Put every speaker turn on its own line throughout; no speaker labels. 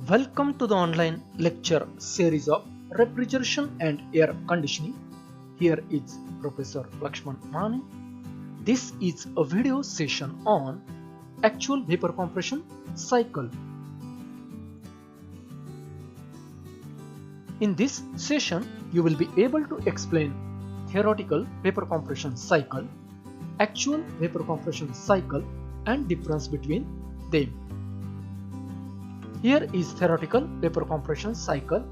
Welcome to the online lecture series of refrigeration and air conditioning. Here is Professor Lakshman Mane. This is a video session on actual vapor compression cycle. In this session, you will be able to explain theoretical vapor compression cycle, actual vapor compression cycle, and difference between them. Here is theoretical vapor compression cycle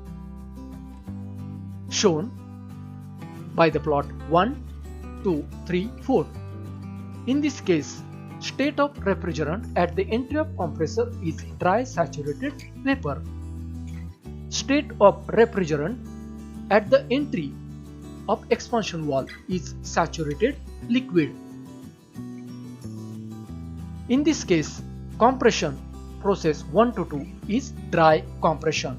shown by the plot 1, 2, 3, 4. In this case, state of refrigerant at the entry of compressor is dry saturated vapor. State of refrigerant at the entry of expansion valve is saturated liquid. In this case, compression process 1 to 2 is dry compression.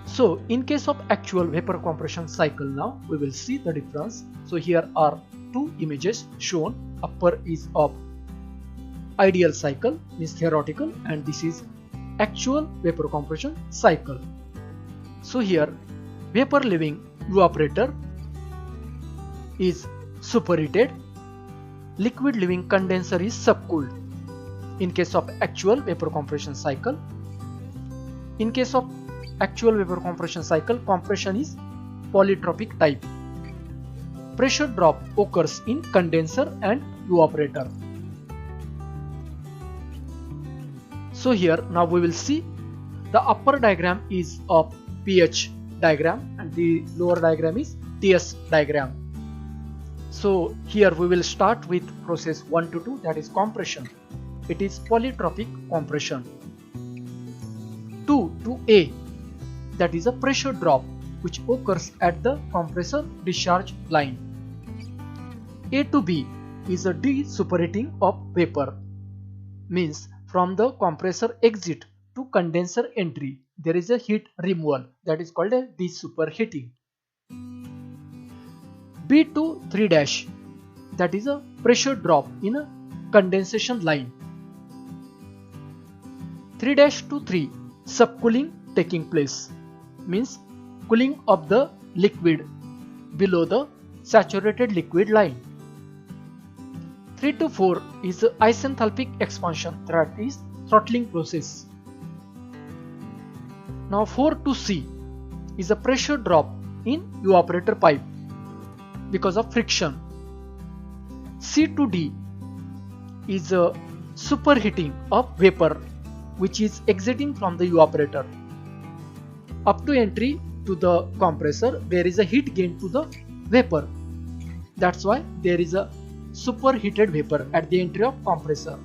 So in case of actual vapor compression cycle, now we will see the difference. So here are two images shown. Upper is of ideal cycle, means theoretical, and this is actual vapor compression cycle. So here vapor leaving evaporator is superheated, liquid leaving condenser is subcooled. In case of actual vapor compression cycle, compression is polytropic type. Pressure drop occurs in condenser and evaporator. So here now we will see the upper diagram is of pH diagram and the lower diagram is TS diagram. So here we will start with process 1 to 2, that is compression. It is polytropic compression. 2 to A, that is a pressure drop which occurs at the compressor discharge line. A to B is a de-superheating of vapor, means from the compressor exit to condenser entry there is a heat removal, that is called a de-superheating. B to 3 dash, that is a pressure drop in a condensation line. 3 dash to 3, subcooling taking place, means cooling of the liquid below the saturated liquid line. 3 to 4 is the isenthalpic expansion, that is throttling process. Now 4 to C is a pressure drop in evaporator pipe because of friction. C to D is a superheating of vapor which is exiting from the evaporator. Up to entry to the compressor there is a heat gain to the vapor. That's why there is a superheated vapor at the entry of compressor.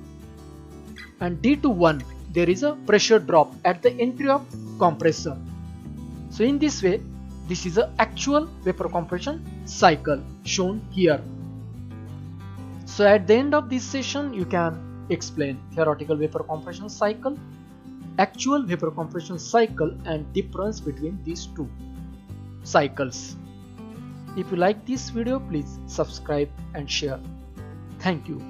And D to 1 there is a pressure drop at the entry of compressor. So in this way this is an actual vapor compression cycle shown here. So at the end of this session you can explain theoretical vapor compression cycle, actual vapor compression cycle, and difference between these two cycles. If you like this video, please subscribe and share. Thank you.